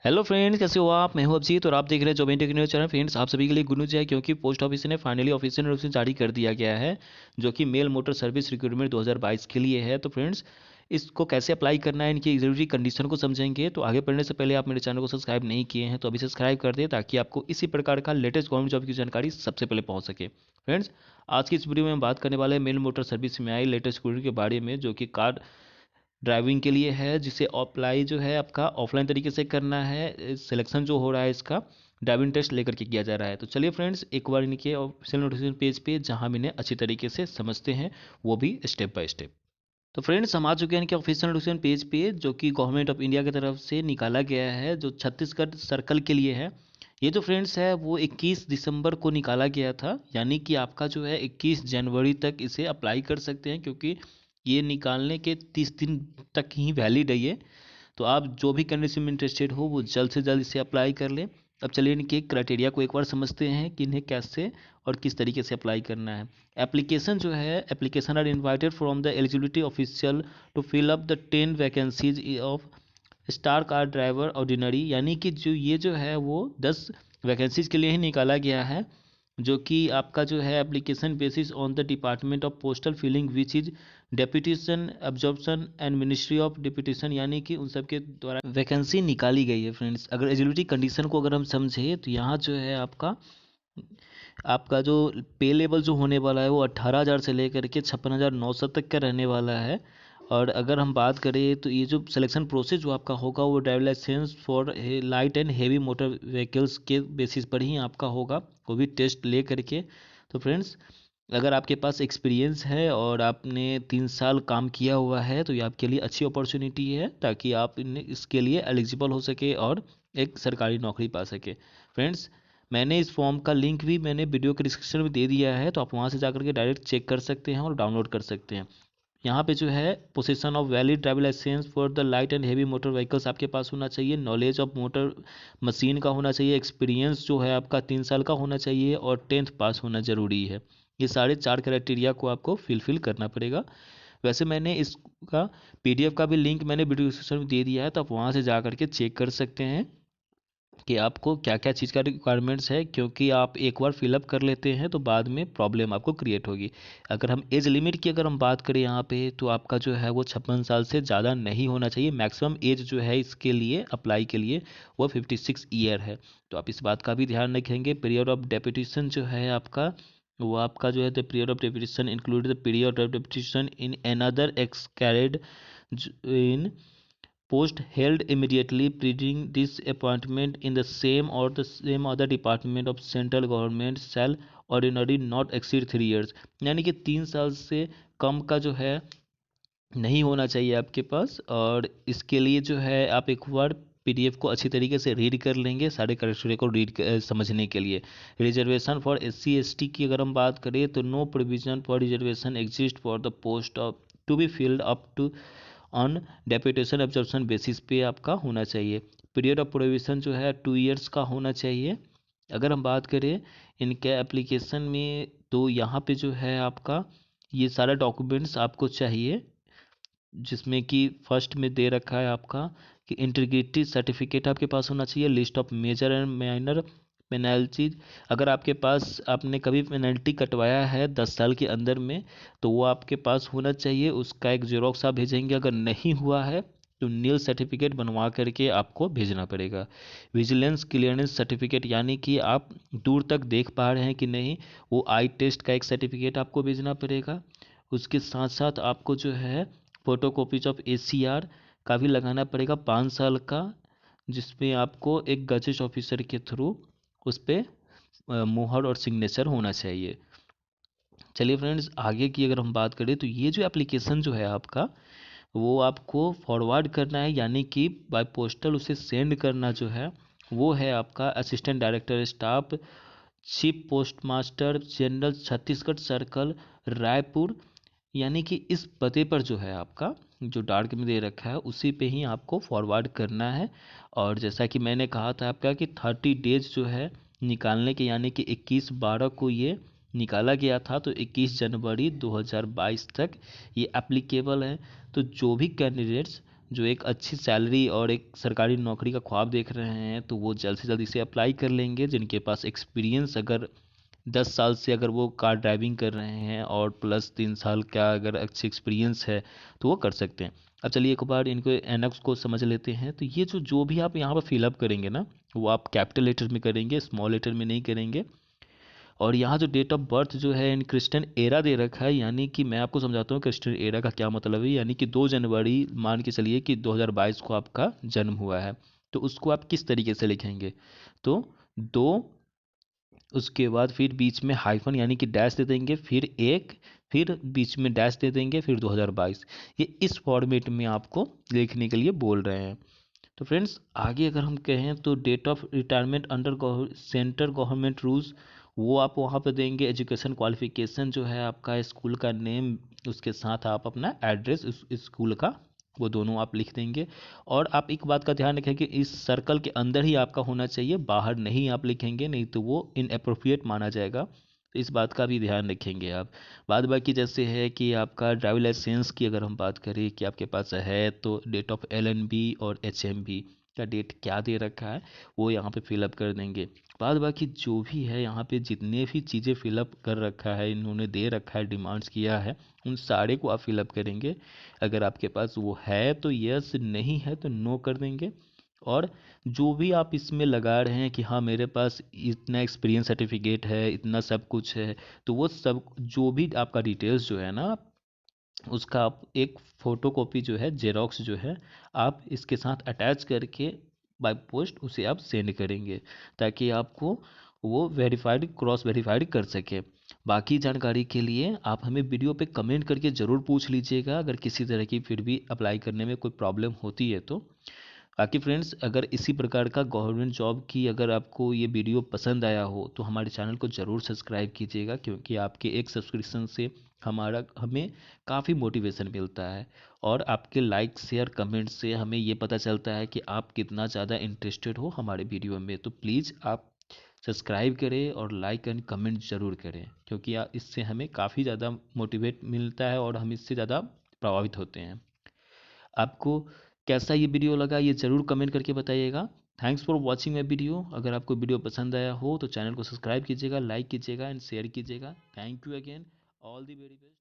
Hello friends, कैसे हो आप? मैं हूं अभिजीत और आप देख रहे हैं job India news channel. Friends, आप सभी के लिए गुड न्यूज़ है क्योंकि पोस्ट ऑफिस ने फाइनली ऑफिशियल नोटिस जारी कर दिया गया है जो कि मेल मोटर सर्विस रिक्रूटमेंट 2022 के लिए है। तो फ्रेंड्स, इसको कैसे अप्लाई करना है, इनकी ज़रूरी कंडीशन को समझेंगे। तो आगे बढ़ने से पहले आप मेरे चैनल को सब्सक्राइब नहीं किए हैं तो अभी सब्सक्राइब कर दें ताकि आपको इसी प्रकार का लेटेस्ट गवर्नमेंट जॉब की जानकारी सबसे पहले पहुँच सके। फ्रेंड्स, आज की इस वीडियो में हम बात करने वाले हैं मेल मोटर सर्विस में आई लेटेस्ट रिक्रूटमेंट के बारे में, जो कि कार ड्राइविंग के लिए है, जिसे अप्लाई जो है आपका ऑफलाइन तरीके से करना है। सिलेक्शन जो हो रहा है इसका ड्राइविंग टेस्ट लेकर के किया जा रहा है। तो चलिए फ्रेंड्स, एक बार इनके ऑफिशियल नोटिफिकेशन पेज पे जहां हम इन्हें अच्छी तरीके से समझते हैं, वो भी स्टेप बाय स्टेप। तो फ्रेंड्स, हम आ चुके हैं इनके ऑफिशियल नोटिफिकेशन पेज पे, जो कि गवर्नमेंट ऑफ इंडिया की तरफ से निकाला गया है, जो छत्तीसगढ़ सर्कल के लिए है। ये जो फ्रेंड्स है वो 21 दिसंबर को निकाला गया था, यानी कि आपका जो है 21 जनवरी तक इसे अप्लाई कर सकते हैं, क्योंकि ये निकालने के 30 दिन तक ही वैलिड है ये। तो आप जो भी कैंडिडेट में इंटरेस्टेड हो वो जल्द से जल्द इसे अप्लाई कर लें। अब चलिए इनके क्राइटेरिया को एक बार समझते हैं कि इन्हें कैसे और किस तरीके से अप्लाई करना है। एप्लीकेशन जो है, application are invited from the eligibility official to fill up the 10 vacancies of star car driver ordinary, यानी कि जो है वो 10 वैकेंसीज के लिए ही निकाला गया है, जो कि आपका जो है application basis on the department of postal filling which is deputation absorption and ministry of deputation, यानी कि उन सब के द्वारा वैकेंसी निकाली गई है। फ्रेंड्स, अगर एलिजिबिलिटी कंडीशन को अगर हम समझे तो यहाँ जो है आपका आपका जो पे लेवल जो होने वाला है वो 18,000 से लेकर के 56,900 तक का रहने वाला है। और अगर हम बात करें तो ये जो सिलेक्शन प्रोसेस जो आपका होगा वो driving licence for light and heavy motor vehicles के बेसिस पर ही आपका होगा, वो भी टेस्ट ले करके। तो फ्रेंड्स, अगर आपके पास एक्सपीरियंस है और आपने 3 साल काम किया हुआ है तो ये आपके लिए अच्छी अपॉर्चुनिटी है, ताकि आप इसके लिए एलिजिबल हो सके और एक सरकारी नौकरी पा सके। फ्रेंड्स, मैंने इस फॉर्म का लिंक भी मैंने वीडियो के डिस्क्रिप्शन में दे दिया है, तो आप वहाँ से जाकर के डायरेक्ट चेक कर सकते हैं और डाउनलोड कर सकते हैं। यहाँ पे जो है position of valid driving licence for the light and heavy motor vehicles आपके पास होना चाहिए, नॉलेज ऑफ मोटर मशीन का होना चाहिए, एक्सपीरियंस जो है आपका 3 साल का होना चाहिए और 10th पास होना ज़रूरी है। ये साढ़े 4 क्राइटेरिया को आपको फिलफिल करना पड़ेगा। वैसे मैंने इसका पीडीएफ का भी लिंक मैंने वीडियो डिस्क्रिप्शन में दे दिया है, तो आप वहाँ से जा करके चेक कर सकते हैं कि आपको क्या क्या चीज़ का रिक्वायरमेंट्स है, क्योंकि आप एक बार फिलअप कर लेते हैं तो बाद में प्रॉब्लम आपको क्रिएट होगी। अगर हम एज लिमिट की अगर हम बात करें यहाँ पे, तो आपका जो है वो 56 साल से ज़्यादा नहीं होना चाहिए। मैक्सिमम एज जो है इसके लिए अप्लाई के लिए वो 56 ईयर है, तो आप इस बात का भी ध्यान रखेंगे। पीरियड ऑफ डेपुटेशन जो है आपका, वो आपका जो है the period of deputation include the period of deputation in another x carried in post held immediately preceding this appointment in the same or the same other department of central government shall ordinarily not exceed 3 years, यानी कि 3 साल से कम का जो है नहीं होना चाहिए आपके पास। और इसके लिए जो है आप एक बार पीडीएफ को अच्छी तरीके से रीड कर लेंगे, सारे क्राइटेरिया को समझने के लिए। रिजर्वेशन फॉर SC ST की अगर हम बात करें तो no provision for reservation exist for the post of to be filled up to on deputation absorption basis पे आपका होना चाहिए। पीरियड ऑफ प्रोविजन जो है 2 इयर्स का होना चाहिए। अगर हम बात करें इनके एप्लीकेशन में, तो यहाँ पे जो है आपका ये सारा डॉक्यूमेंट्स आपको चाहिए, जिसमें कि फर्स्ट में दे रखा है आपका कि इंटीग्रिटी सर्टिफिकेट आपके पास होना चाहिए, list of major and minor penalties. अगर आपके पास आपने कभी पेनल्टी कटवाया है 10 साल के अंदर में, तो वो आपके पास होना चाहिए, उसका एक जेरोक्स आप भेजेंगे। अगर नहीं हुआ है तो नील सर्टिफिकेट बनवा करके आपको भेजना पड़ेगा। विजिलेंस क्लियरेंस सर्टिफिकेट, यानी कि आप दूर तक देख पा रहे हैं कि नहीं, वो आई टेस्ट का एक सर्टिफिकेट आपको भेजना पड़ेगा। उसके साथ साथ आपको जो है फोटो कॉपीज ऑफ ACR का भी लगाना पड़ेगा 5 साल का, जिसमें आपको एक गजेट ऑफिसर के थ्रू उस पर मुहर और सिग्नेचर होना चाहिए। चलिए फ्रेंड्स, आगे की अगर हम बात करें तो ये जो एप्लीकेशन जो है आपका, वो आपको फॉरवर्ड करना है, यानी कि बाय पोस्टल उसे सेंड करना जो है वो है आपका assistant director staff, chief post master general, Chhattisgarh circle, Raipur, यानी कि इस पते पर जो है आपका जो डार्क में दे रखा है उसी पे ही आपको फॉरवर्ड करना है। और जैसा कि मैंने कहा था आपका कि 30 डेज जो है निकालने के, यानी कि 21/12 को ये निकाला गया था, तो 21 जनवरी 2022 तक ये एप्लीकेबल है। तो जो भी कैंडिडेट्स जो एक अच्छी सैलरी और एक सरकारी नौकरी का ख्वाब देख रहे हैं, तो वो जल्द से जल्द इसे अप्लाई कर लेंगे। जिनके पास एक्सपीरियंस अगर 10 साल से अगर वो कार ड्राइविंग कर रहे हैं और प्लस 3 साल का अगर अच्छी एक्सपीरियंस है, तो वो कर सकते हैं। अब चलिए एक बार इनको एनक्स को समझ लेते हैं। तो ये जो भी आप यहाँ पर फिलअप करेंगे ना, वो आप कैपिटल लेटर में करेंगे, स्मॉल लेटर में नहीं करेंगे। और यहाँ जो डेट ऑफ बर्थ जो है इन क्रिश्चियन एरा दे रखा है, यानी कि मैं आपको समझाता हूँ क्रिश्चियन एरा का क्या मतलब है। यानी कि 2 जनवरी मान के चलिए कि 2022 को आपका जन्म हुआ है, तो उसको आप किस तरीके से लिखेंगे? तो दो, उसके बाद फिर बीच में हाइफन यानी कि डैश दे देंगे, फिर एक, फिर बीच में डैश दे देंगे, फिर 2022। ये इस फॉर्मेट में आपको लिखने के लिए बोल रहे हैं। तो फ्रेंड्स आगे अगर हम कहें तो date of retirement under centre government rules, वो आप वहाँ पे देंगे। एजुकेशन क्वालिफिकेशन जो है आपका, स्कूल का नेम, उसके साथ आप अपना एड्रेस उस स्कूल का, वो दोनों आप लिख देंगे। और आप एक बात का ध्यान रखें कि इस सर्कल के अंदर ही आपका होना चाहिए, बाहर नहीं आप लिखेंगे, नहीं तो वो इनअप्रोप्रिएट माना जाएगा। तो इस बात का भी ध्यान रखेंगे आप। बाद बाकी जैसे है कि आपका ड्राइविंग लाइसेंस की अगर हम बात करें कि आपके पास है, तो डेट ऑफ LNB और HMB का डेट क्या दे रखा है, वो यहाँ पे फिलअप कर देंगे। बाद बाकी जो भी है यहाँ पे जितने भी चीज़ें फिलअप कर रखा है, इन्होंने दे रखा है, डिमांड्स किया है, उन सारे को आप फिलअप करेंगे। अगर आपके पास वो है तो यस, नहीं है तो नो कर देंगे। और जो भी आप इसमें लगा रहे हैं कि हाँ मेरे पास इतना एक्सपीरियंस सर्टिफिकेट है, इतना सब कुछ है, तो वो सब जो भी आपका डिटेल्स जो है ना, उसका आप एक फ़ोटो कॉपी जो है, जेरोक्स जो है, आप इसके साथ अटैच करके बाय पोस्ट उसे आप सेंड करेंगे, ताकि आपको वो वेरीफाइड, क्रॉस वेरीफाइड कर सके। बाकी जानकारी के लिए आप हमें वीडियो पे कमेंट करके ज़रूर पूछ लीजिएगा, अगर किसी तरह की फिर भी अप्लाई करने में कोई प्रॉब्लम होती है तो। बाकी फ्रेंड्स अगर इसी प्रकार का गवर्नमेंट जॉब की अगर आपको ये वीडियो पसंद आया हो, तो हमारे चैनल को ज़रूर सब्सक्राइब कीजिएगा, क्योंकि आपके एक सब्सक्रिप्शन से हमें काफ़ी मोटिवेशन मिलता है। और आपके लाइक शेयर कमेंट से हमें ये पता चलता है कि आप कितना ज़्यादा इंटरेस्टेड हो हमारे वीडियो में। तो प्लीज़ आप सब्सक्राइब करें और लाइक एंड कमेंट ज़रूर करें, क्योंकि इससे हमें काफ़ी ज़्यादा मोटिवेट मिलता है और हम इससे ज़्यादा प्रभावित होते हैं। आपको कैसा ये वीडियो लगा ये ज़रूर कमेंट करके बताइएगा। Thanks for watching my video. अगर आपको वीडियो पसंद आया हो तो चैनल को सब्सक्राइब कीजिएगा, लाइक कीजिएगा एंड शेयर कीजिएगा। Thank you again. All the very best.